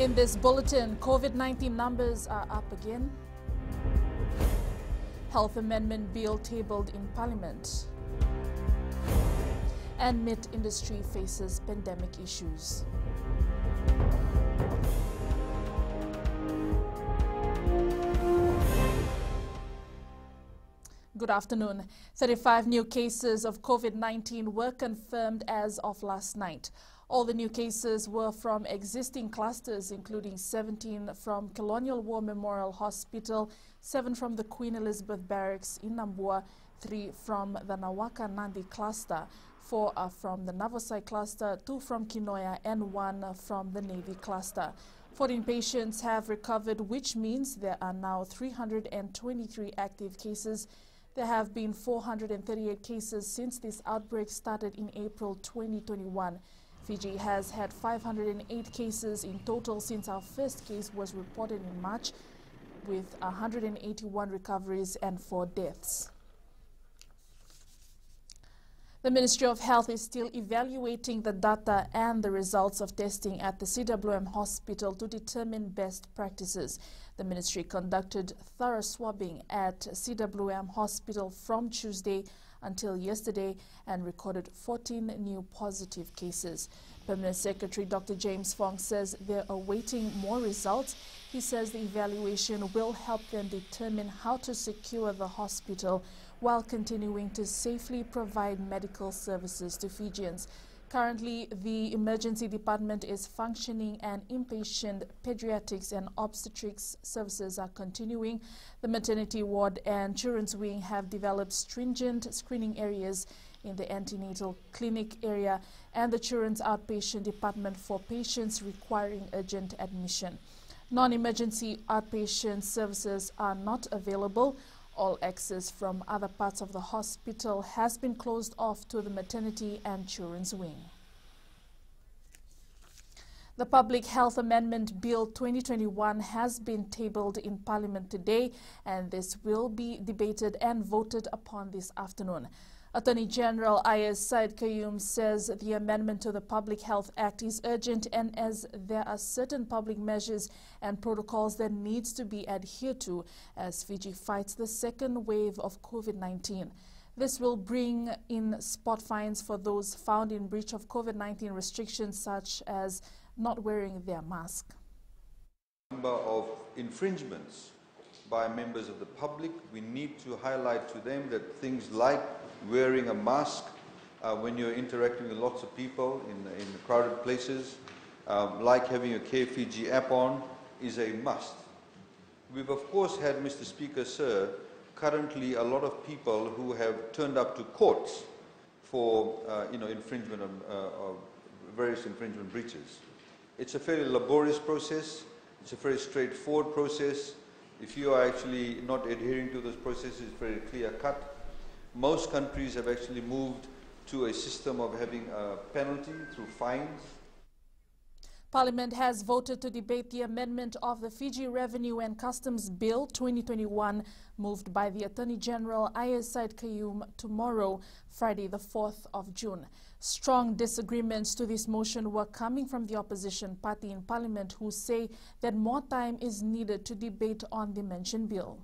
In this bulletin, COVID-19 numbers are up again. Health Amendment Bill tabled in Parliament. And meat industry faces pandemic issues. Good afternoon. 35 new cases of COVID-19 were confirmed as of last night. All the new cases were from existing clusters, including 17 from Colonial War Memorial Hospital, 7 from the Queen Elizabeth Barracks in Nambua, 3 from the Nawaka Nandi cluster, 4 are from the Navosai cluster, 2 from Kinoya, and 1 from the Navy cluster. 14 patients have recovered, which means there are now 323 active cases. There have been 438 cases since this outbreak started in April 2021. Fiji has had 508 cases in total since our first case was reported in March, with 181 recoveries and 4 deaths. The Ministry of Health is still evaluating the data and the results of testing at the CWM hospital to determine best practices. The ministry conducted thorough swabbing at CWM hospital from Tuesday until yesterday and recorded 14 new positive cases. Permanent Secretary Dr. James Fong says they're awaiting more results. He says the evaluation will help them determine how to secure the hospital while continuing to safely provide medical services to Fijians. Currently, the emergency department is functioning and inpatient pediatrics and obstetrics services are continuing. The maternity ward and children's wing have developed stringent screening areas in the antenatal clinic area and the children's outpatient department for patients requiring urgent admission. Non-emergency outpatient services are not available. All access from other parts of the hospital has been closed off to the maternity and children's wing. The Public Health Amendment Bill 2021 has been tabled in Parliament today, and this will be debated and voted upon this afternoon. Attorney General Ayaz Said Qayyum says the amendment to the Public Health Act is urgent, and as there are certain public measures and protocols that needs to be adhered to as Fiji fights the second wave of COVID-19. This will bring in spot fines for those found in breach of COVID-19 restrictions, such as not wearing their mask. Number of infringements by members of the public, we need to highlight to them that things like wearing a mask when you're interacting with lots of people in crowded places, like having a Care Fiji app on, is a must. We've of course had, Mr. Speaker, sir, currently a lot of people who have turned up to courts for infringement of various infringement breaches. It's a fairly laborious process. It's a very straightforward process. If you are actually not adhering to those processes, it's very clear-cut. Most countries have actually moved to a system of having a penalty through fines. Parliament has voted to debate the amendment of the Fiji Revenue and Customs Bill 2021, moved by the Attorney General Ayaz Said Qayyum tomorrow, Friday the 4th of June. Strong disagreements to this motion were coming from the opposition party in Parliament, who say that more time is needed to debate on the mentioned bill.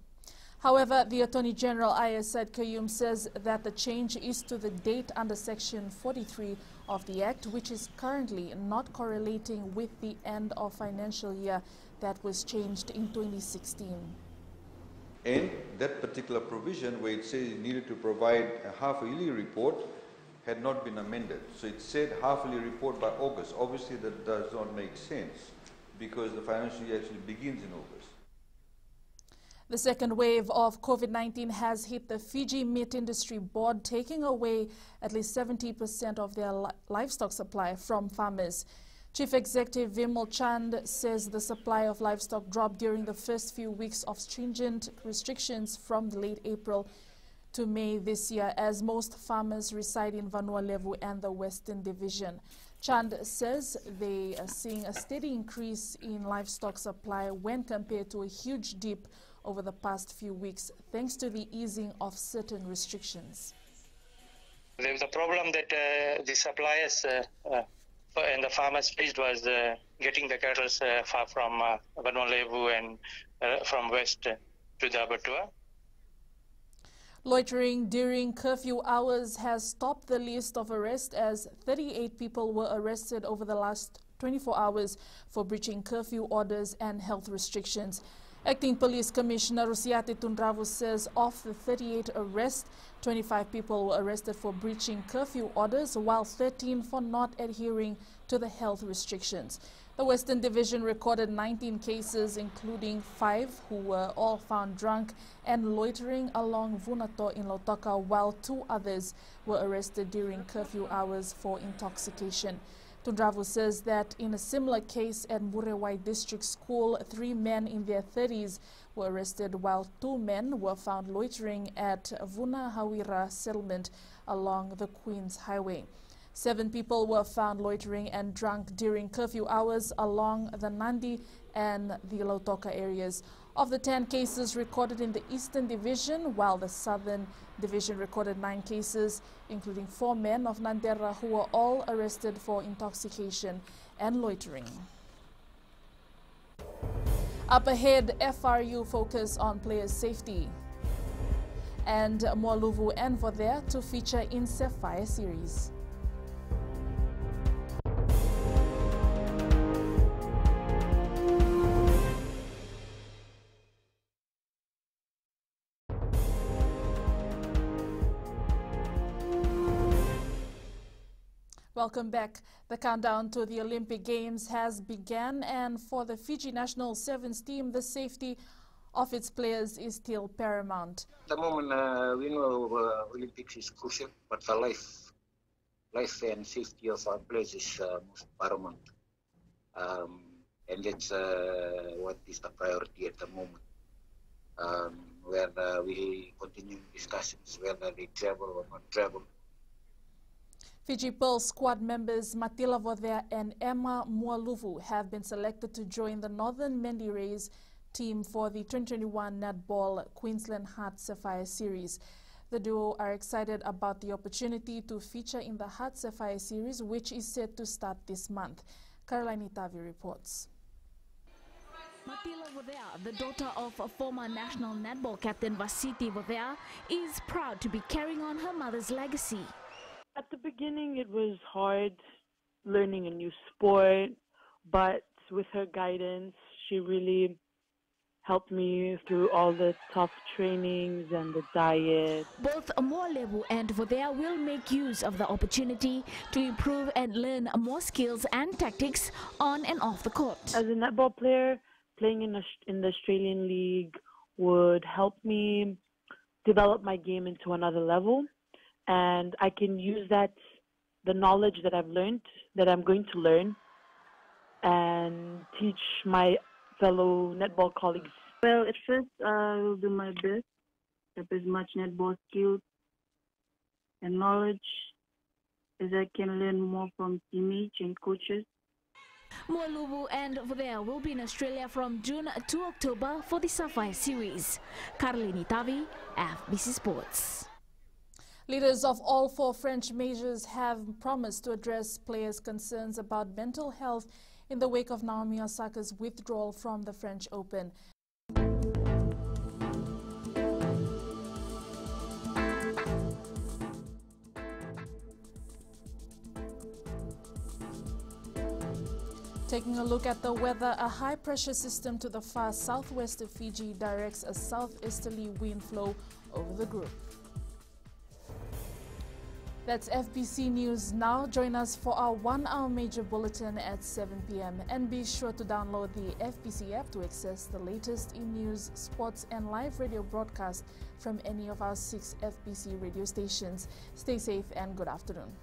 However, the Attorney General Ayaz Said Qayyum says that the change is to the date under Section 43 of the Act, which is currently not correlating with the end of financial year that was changed in 2016. And that particular provision where it says it needed to provide a half-yearly report had not been amended. So it said half-yearly report by August. Obviously that does not make sense because the financial year actually begins in August. The second wave of COVID-19 has hit the Fiji Meat Industry Board, taking away at least 70% of their livestock supply from farmers. Chief Executive Vimal Chand says the supply of livestock dropped during the first few weeks of stringent restrictions from late April to May this year, as most farmers reside in Vanua Levu and the Western Division. Chand says they are seeing a steady increase in livestock supply when compared to a huge dip over the past few weeks, thanks to the easing of certain restrictions. There was a problem that the suppliers and the farmers faced was getting the cattle far from Vanuatu and from west to the abattoir. Loitering during curfew hours has topped the list of arrests as 38 people were arrested over the last 24 hours for breaching curfew orders and health restrictions. Acting Police Commissioner Rusiate Tundravu says of the 38 arrests, 25 people were arrested for breaching curfew orders, while 13 for not adhering to the health restrictions. The Western Division recorded 19 cases, including 5 who were all found drunk and loitering along Vunato in Lautoka, while 2 others were arrested during curfew hours for intoxication. Tundravu says that in a similar case at Murewai District School, 3 men in their 30s were arrested, while 2 men were found loitering at Vuna Hawira settlement along the Queens Highway. 7 people were found loitering and drunk during curfew hours along the Nandi and the Lautoka areas. Of the 10 cases recorded in the Eastern Division, while the Southern Division recorded 9 cases, including 4 men of Nandera who were all arrested for intoxication and loitering. Up ahead, FRU focus on players' safety. And Moaluvu and Vodea to feature in Sapphire series. Welcome back. The countdown to the Olympic Games has begun, and for the Fiji national sevens team, the safety of its players is still paramount. At the moment, we know Olympics is crucial, but the life and safety of our players is most paramount. And that's what is the priority at the moment, where we continue discussions whether they travel or not travel. Fiji Pearl squad members Matila Vodea and Emma Moaluvu have been selected to join the Northern Mendi Rays team for the 2021 Netball Queensland Heart Sapphire Series. The duo are excited about the opportunity to feature in the Heart Sapphire Series, which is set to start this month. Caroline Itavi reports. Matila Vodea, the daughter of former national netball captain Vasiti Vodea, is proud to be carrying on her mother's legacy. At the beginning, it was hard learning a new sport, but with her guidance, she really helped me through all the tough trainings and the diet. Both Moalevu and Vodea will make use of the opportunity to improve and learn more skills and tactics on and off the court. As a netball player, playing in the Australian League would help me develop my game into another level. And I can use the knowledge that I've learned, that I'm going to learn, and teach my fellow netball colleagues. Well, at first I will do my best, have as much netball skills and knowledge as I can learn more from teammates and coaches. Moaluvu and Vodea will be in Australia from June to October for the Sapphire Series. Caroline Itavi, FBC Sports. Leaders of all 4 French majors have promised to address players' concerns about mental health in the wake of Naomi Osaka's withdrawal from the French Open. Taking a look at the weather, a high-pressure system to the far southwest of Fiji directs a southeasterly wind flow over the group. That's FBC News Now. Join us for our 1-hour major bulletin at 7 p.m. And be sure to download the FBC app to access the latest in news, sports, and live radio broadcasts from any of our 6 FBC radio stations. Stay safe and good afternoon.